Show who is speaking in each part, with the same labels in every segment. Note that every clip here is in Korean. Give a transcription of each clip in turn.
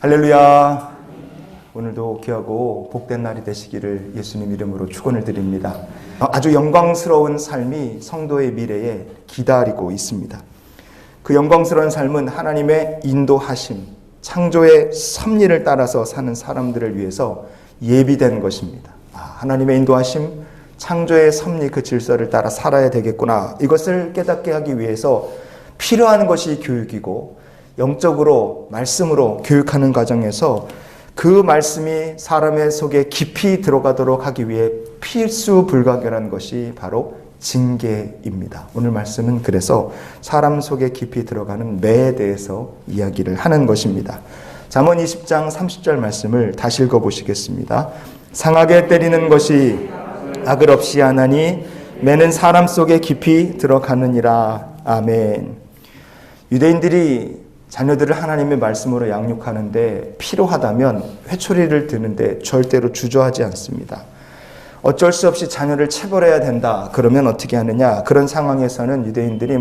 Speaker 1: 할렐루야. 오늘도 귀하고 복된 날이 되시기를 예수님 이름으로 축원을 드립니다. 아주 영광스러운 삶이 성도의 미래에 기다리고 있습니다. 그 영광스러운 삶은 하나님의 인도하심, 창조의 섭리를 따라서 사는 사람들을 위해서 예비된 것입니다. 하나님의 인도하심, 창조의 섭리 그 질서를 따라 살아야 되겠구나. 이것을 깨닫게 하기 위해서 필요한 것이 교육이고, 영적으로 말씀으로 교육하는 과정에서 그 말씀이 사람의 속에 깊이 들어가도록 하기 위해 필수 불가결한 것이 바로 징계입니다. 오늘 말씀은 그래서 사람 속에 깊이 들어가는 매에 대해서 이야기를 하는 것입니다. 잠언 20장 30절 말씀을 다시 읽어보시겠습니다. 상하게 때리는 것이 악을 없이 하나니 매는 사람 속에 깊이 들어가느니라. 아멘. 유대인들이 자녀들을 하나님의 말씀으로 양육하는데 필요하다면 회초리를 드는데 절대로 주저하지 않습니다. 어쩔 수 없이 자녀를 체벌해야 된다. 그러면 어떻게 하느냐? 그런 상황에서는 유대인들이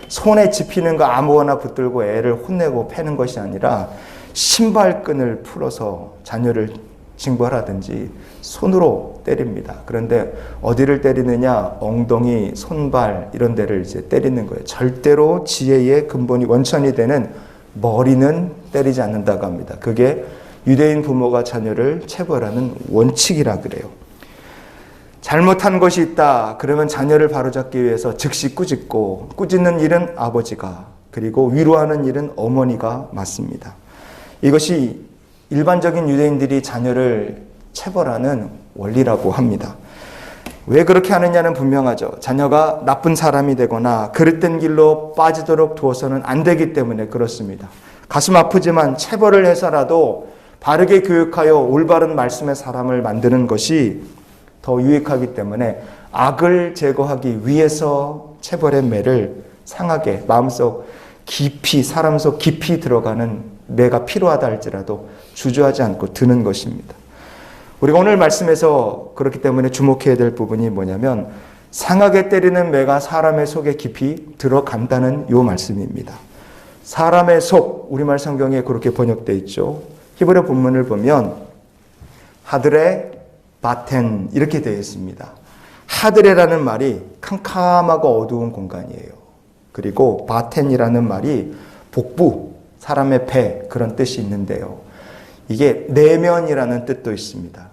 Speaker 1: 손에 집히는 거 아무거나 붙들고 애를 혼내고 패는 것이 아니라 신발끈을 풀어서 자녀를 징벌하든지 손으로 때립니다. 그런데 어디를 때리느냐? 엉덩이, 손발 이런 데를 이제 때리는 거예요. 절대로 지혜의 근본이 원천이 되는 머리는 때리지 않는다고 합니다. 그게 유대인 부모가 자녀를 체벌하는 원칙이라 그래요. 잘못한 것이 있다. 그러면 자녀를 바로잡기 위해서 즉시 꾸짖고, 꾸짖는 일은 아버지가, 그리고 위로하는 일은 어머니가 맡습니다. 이것이 일반적인 유대인들이 자녀를 체벌하는 원리라고 합니다. 왜 그렇게 하느냐는 분명하죠. 자녀가 나쁜 사람이 되거나 그릇된 길로 빠지도록 두어서는 안 되기 때문에 그렇습니다. 가슴 아프지만 체벌을 해서라도 바르게 교육하여 올바른 말씀의 사람을 만드는 것이 더 유익하기 때문에 악을 제거하기 위해서 체벌의 매를 상하게 마음속 깊이, 사람 속 깊이 들어가는 매가 필요하다 할지라도 주저하지 않고 드는 것입니다. 우리가 오늘 말씀에서 그렇기 때문에 주목해야 될 부분이 뭐냐면 상하게 때리는 매가 사람의 속에 깊이 들어간다는 이 말씀입니다. 사람의 속, 우리말 성경에 그렇게 번역되어 있죠. 히브리 본문을 보면 하드레 바텐 이렇게 되어 있습니다. 하드레라는 말이 캄캄하고 어두운 공간이에요. 그리고 바텐이라는 말이 복부, 사람의 배 그런 뜻이 있는데요. 이게 내면이라는 뜻도 있습니다.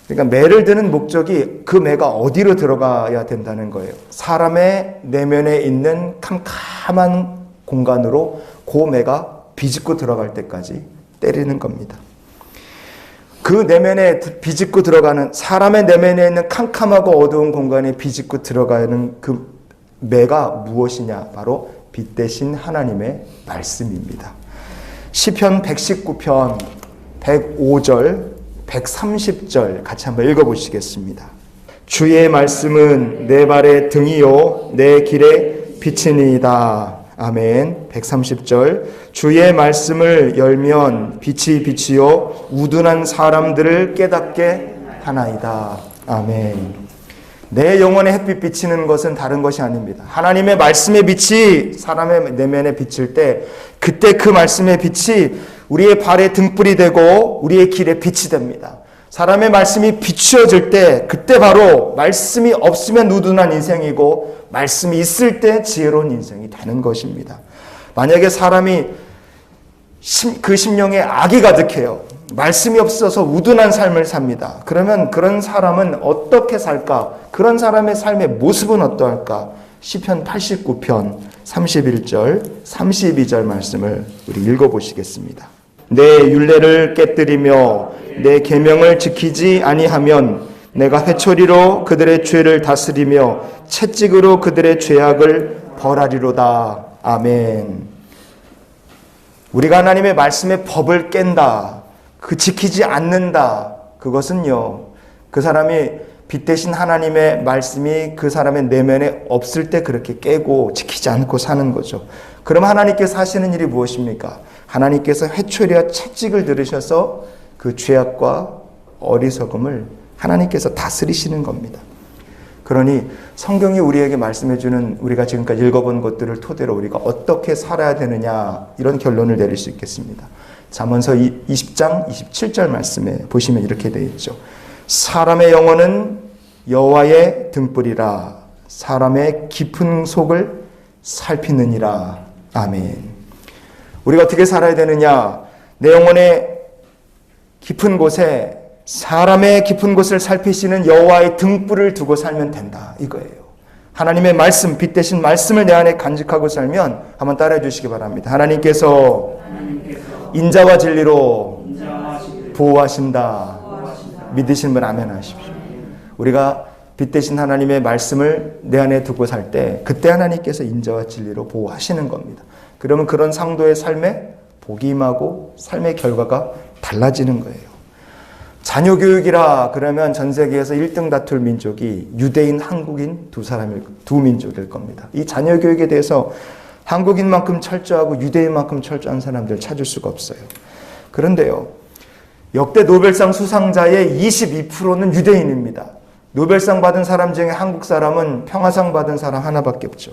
Speaker 1: 그러니까 매를 드는 목적이 그 매가 어디로 들어가야 된다는 거예요. 사람의 내면에 있는 캄캄한 공간으로 그 매가 비집고 들어갈 때까지 때리는 겁니다. 그 내면에 비집고 들어가는, 사람의 내면에 있는 캄캄하고 어두운 공간에 비집고 들어가는 그 매가 무엇이냐? 바로 빛 대신 하나님의 말씀입니다. 시편 119편 105절, 130절 같이 한번 읽어보시겠습니다. 주의 말씀은 내 발의 등이요 내 길의 빛이니이다. 아멘. 130절. 주의 말씀을 열면 빛이 빛이요 우둔한 사람들을 깨닫게 하나이다. 아멘. 내 영혼에 햇빛 비치는 것은 다른 것이 아닙니다. 하나님의 말씀의 빛이 사람의 내면에 비칠 때 그때 그 말씀의 빛이 우리의 발의 등불이 되고 우리의 길에 빛이 됩니다. 사람의 말씀이 비추어질 때 그때 바로 말씀이 없으면 우둔한 인생이고 말씀이 있을 때 지혜로운 인생이 되는 것입니다. 만약에 사람이 그 심령에 악이 가득해요. 말씀이 없어서 우둔한 삶을 삽니다. 그러면 그런 사람은 어떻게 살까? 그런 사람의 삶의 모습은 어떠할까? 시편 89편 31절, 32절 말씀을 우리 읽어보시겠습니다. 내 율례를 깨뜨리며 내 계명을 지키지 아니하면 내가 회초리로 그들의 죄를 다스리며 채찍으로 그들의 죄악을 벌하리로다. 아멘. 우리가 하나님의 말씀의 법을 깬다. 그 지키지 않는다. 그것은요, 그 사람이 빛 대신 하나님의 말씀이 그 사람의 내면에 없을 때 그렇게 깨고 지키지 않고 사는 거죠. 그럼 하나님께서 하시는 일이 무엇입니까? 하나님께서 회초리와 채찍을 들으셔서 그 죄악과 어리석음을 하나님께서 다스리시는 겁니다. 그러니 성경이 우리에게 말씀해주는 우리가 지금까지 읽어본 것들을 토대로 우리가 어떻게 살아야 되느냐 이런 결론을 내릴 수 있겠습니다. 잠언서 20장 27절 말씀에 보시면 이렇게 되어 있죠. 사람의 영혼은 여호와의 등불이라 사람의 깊은 속을 살피느니라. 아멘. 우리가 어떻게 살아야 되느냐? 내 영혼의 깊은 곳에 사람의 깊은 곳을 살피시는 여호와의 등불을 두고 살면 된다 이거예요. 하나님의 말씀, 빛 대신 말씀을 내 안에 간직하고 살면 한번 따라해 주시기 바랍니다. 하나님께서 인자와 진리로 보호하신다. 믿으시는 분 아멘 하십시오. 우리가 빛 대신 하나님의 말씀을 내 안에 두고 살 때 그때 하나님께서 인자와 진리로 보호하시는 겁니다. 그러면 그런 상도의 삶에 복이 임하고 삶의 결과가 달라지는 거예요. 자녀 교육이라 그러면 전 세계에서 1등 다툴 민족이 유대인, 한국인 두 민족일 겁니다. 이 자녀 교육에 대해서 한국인만큼 철저하고 유대인만큼 철저한 사람들 찾을 수가 없어요. 그런데요, 역대 노벨상 수상자의 22%는 유대인입니다. 노벨상 받은 사람 중에 한국 사람은 평화상 받은 사람 하나밖에 없죠.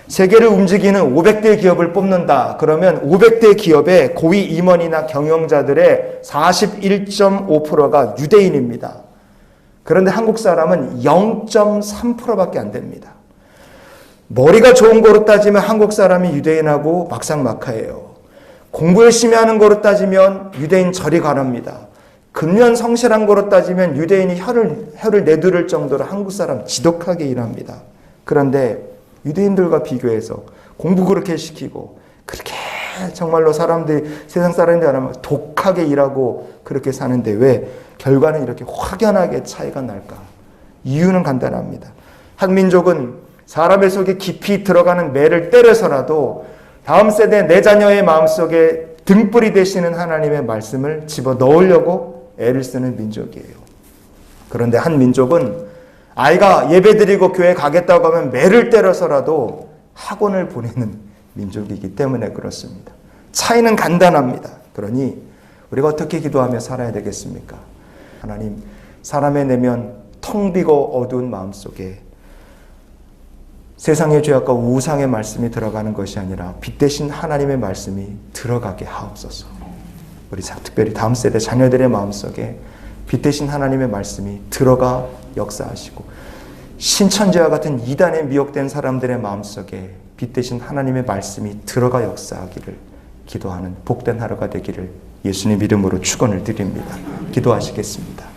Speaker 1: 세계를 움직이는 500대 기업을 뽑는다. 그러면 500대 기업의 고위 임원이나 경영자들의 41.5%가 유대인입니다. 그런데 한국 사람은 0.3%밖에 안 됩니다. 머리가 좋은 거로 따지면 한국 사람이 유대인하고 막상막하예요. 공부 열심히 하는 거로 따지면 유대인 저리 가랍니다. 근면 성실한 거로 따지면 유대인이 혀를 내두를 정도로 한국 사람 지독하게 일합니다. 그런데 유대인들과 비교해서 공부 그렇게 시키고 그렇게 정말로 세상 사람들이 하면 독하게 일하고 그렇게 사는데 왜 결과는 이렇게 확연하게 차이가 날까? 이유는 간단합니다. 한 민족은 사람의 속에 깊이 들어가는 매를 때려서라도 다음 세대 내 자녀의 마음속에 등불이 되시는 하나님의 말씀을 집어넣으려고 애를 쓰는 민족이에요. 그런데 한 민족은 아이가 예배드리고 교회 가겠다고 하면 매를 때려서라도 학원을 보내는 민족이기 때문에 그렇습니다. 차이는 간단합니다. 그러니 우리가 어떻게 기도하며 살아야 되겠습니까? 하나님, 사람의 내면 텅 비고 어두운 마음속에 세상의 죄악과 우상의 말씀이 들어가는 것이 아니라 빛 대신 하나님의 말씀이 들어가게 하옵소서. 우리 특별히 다음 세대 자녀들의 마음속에 빛 대신 하나님의 말씀이 들어가 역사하시고 신천지와 같은 이단에 미혹된 사람들의 마음속에 빛 대신 하나님의 말씀이 들어가 역사하기를 기도하는 복된 하루가 되기를 예수님 이름으로 축원을 드립니다. 기도하시겠습니다.